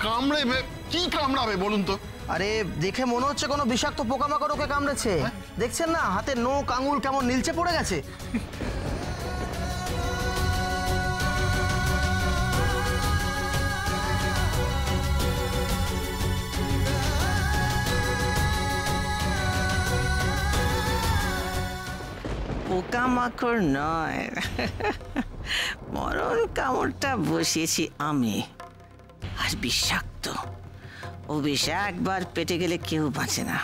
কামড়েবে? কি কামড়াবে বলুন তো? আরে দেখে মনে হচ্ছে কোনো বিষাক্ত পোকামাকড় ওকে কামড়েছে। দেখছেন না হাতে নখ আঙুল কেমন নীলচে পড়ে গেছে। পোকামাকড় নয়, মরণ কামড়টা বসিয়েছি আমি। আর বিষাক্ত, ও বিষ একবার পেটে গেলে কেউ বাঁচে না,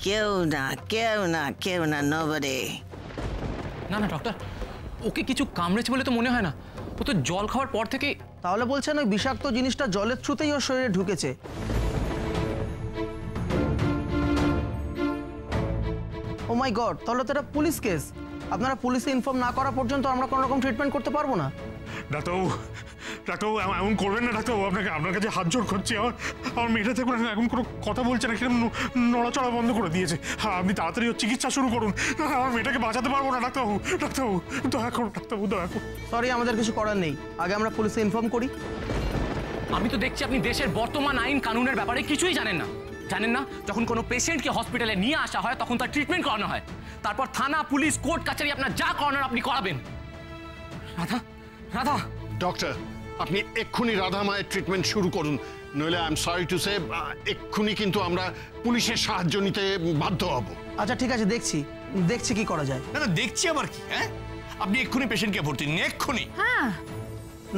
কেউ না, কেউ না, কেউ না, নোবডি। না না ডক্টর, ওকে কিছু কামড়েছে বলে তো মনে হয় না। ও তো জল খাওয়ার পর থেকে। তাহলে বলছেন ওই বিষাক্ত জিনিসটা জলের থ্রুতেই ওর শরীরে ঢুকেছে। ও মাই গড, তাহলে তো এটা পুলিশ কেস। আপনারা পুলিশে ইনফর্ম না করা পর্যন্ত আমরা কোনো রকম ট্রিটমেন্ট করতে পারবো না। ডাক্তারবাবু, ডাক্তারবাবু এমন করবেন না ডাক্তারবাবু, আপনার কাছে হাত জোড় করছি। আমার মেয়েটা দেখুন এখন কোনো কথা বলছে না, কিরকম নড়াচড়া বন্ধ করে দিয়েছে। আপনি তাড়াতাড়ি চিকিৎসা শুরু করুন, আমার মেয়েটাকে বাঁচাতে পারবো না ডাক্তারবাবু। ডাক্তারবাবু দয়া করুন, ডাক্তারবাবু দয়া করুন। সরি, আমাদের কিছু করার নেই, আগে আমরা পুলিশে ইনফর্ম করি। আমি তো দেখছি আপনি দেশের বর্তমান আইন কানুনের ব্যাপারে কিছুই জানেন না। জানেন না, যখন কোনো পেশেন্টকে হসপিটালে নিয়ে আসা হয় তখন তার ট্রিটমেন্ট করানো হয়, তারপর থানা পুলিশ কোর্ট কাছারি আপনার যা করানোর আপনি করাবেন। রাধা, রাধা। ডক্টর, আপনি এক্ষুনি রাধা মায়ের ট্রিটমেন্ট শুরু করুন, নইলে I am sorry to say এক্ষুনি কিন্তু আমরা পুলিশের সাহায্য নিতে বাধ্য হব। আচ্ছা ঠিক আছে, দেখছি কি করা যায়। না না, দেখছি আবার কি? হ্যাঁ, আপনি এক্ষুনি পেশেন্টকে ভর্তি নিন, এক্ষুনি। হ্যাঁ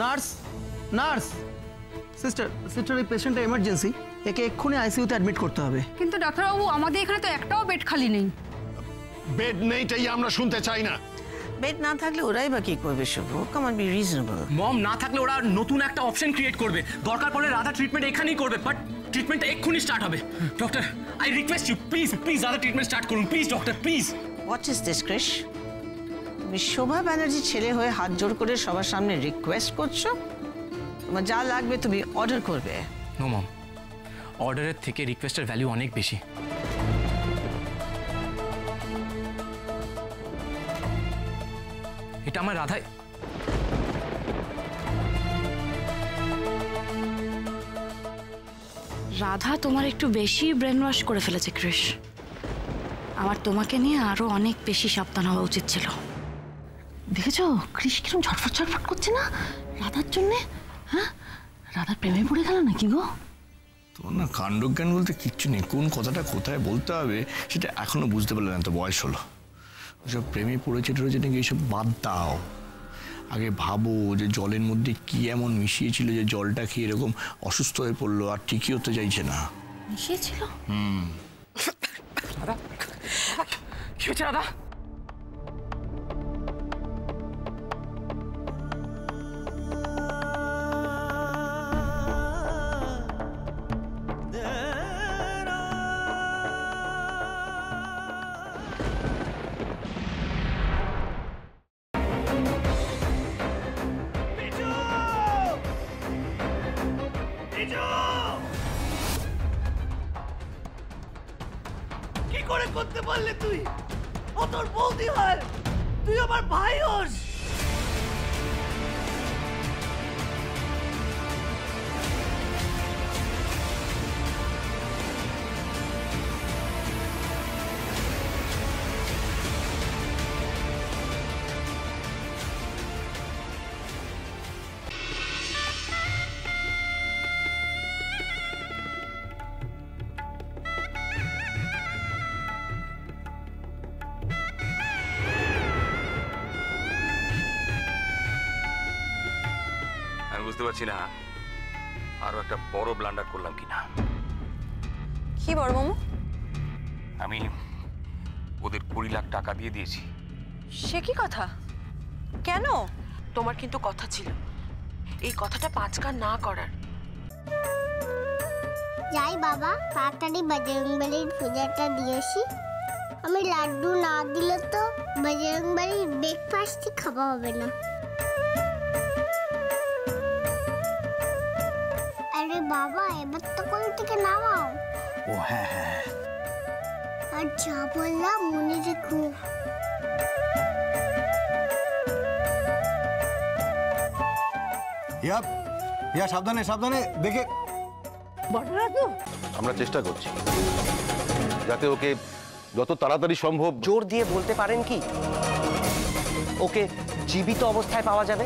নার্স, সিস্টার এই পেশেন্টের এমার্জেন্সি, একে এক্ষুনি আইসিইউতে অ্যাডমিট করতে হবে। কিন্তু ডাক্তারবাবু, আমাদের এখানে তো একটাও বেড খালি নেই। বেড নেইটাই আমরা শুনতে চাই না। বেড না থাকলে ওরাই বা কি করবে Shubho? Come on, be reasonable. Mom, না থাকলে ওরা নতুন একটা অপশন ক্রিয়েট করবে, দরকার পড়লে রাধা ট্রিটমেন্ট এখানেই করবে, বাট ট্রিটমেন্টটা এক্ষুনি স্টার্ট হবে। Doctor, I request you, please please Radha treatment start করুন, please doctor, please. What is this Krish? তুমি শোভা ব্যানার্জি ছেলে হয়ে হাত জোড় করে সবার সামনে রিকোয়েস্ট করছো? তোমার যা লাগবে তুমি অর্ডার করবে। নো মম, অর্ডারের থেকে রিকোয়েস্টের ভ্যালু অনেক বেশি। এটা আমার রাধাই। রাধা তোমার একটু বেশি ব্রেন ওয়াশ করে ফেলেছে ক্রিশ। আমার তোমাকে নিয়ে আরো অনেক বেশি সাবধান হওয়া উচিত ছিল। দেখেছো ক্রিশ কিরকম ছটফট ছটফট করছে না রাধার জন্যে? হ্যাঁ, রাধার প্রেমে পড়ে গেল নাকি গো? তোর না কাণ্ডজ্ঞান বলতে কিচ্ছু নেই, কোন কথাটা কোথায় বলতে হবে সেটা এখনো বুঝতে পারলে না, তো বয়স হলো। ওসব প্রেমে পড়েছে টড়েছে নাকি এইসব বাদ দাও। আগে ভাবো যে জলের মধ্যে কি এমন মিশিয়েছিল যে জলটা খেয়ে এরকম অসুস্থ হয়ে পড়লো, আর ঠিকই হতে চাইছে না। মিশিয়েছিল? রাধা, কি হয়েছে রাধা? কি করে করতে পারলে তুই? ও তোর বৌদি হয়, তুই আমার ভাই হোস। বুঝতে পারছি না আরো একটা বড় ব্লান্ডার করলাম কিনা। কি বড় মামু? আমি ওদের 20 লাখ টাকা দিয়ে দিয়েছি। সে কি কথা? কেন? তোমার কিন্তু কথা ছিল এই কথাটা 5 কান না করার। যাই বাবা, তাড়াতাড়ি বজরংবলীর পূজাটা দিয়েছি। আমি লাড্ডু না দিলে তো বজরংবলীর ব্রেকফাস্টই খাওয়া হবে না। আরে বাবা, এবার তো কোল থেকে নামাও। ও হ্যাঁ হ্যাঁ, আর যা বললাম মনে রেখো। ইয়া সাবধানে সাবধানে, দেখে আমরা চেষ্টা করছি যাতে ওকে যত তাড়াতাড়ি সম্ভব। জোর দিয়ে বলতে পারেন কি ওকে জীবিত অবস্থায় পাওয়া যাবে?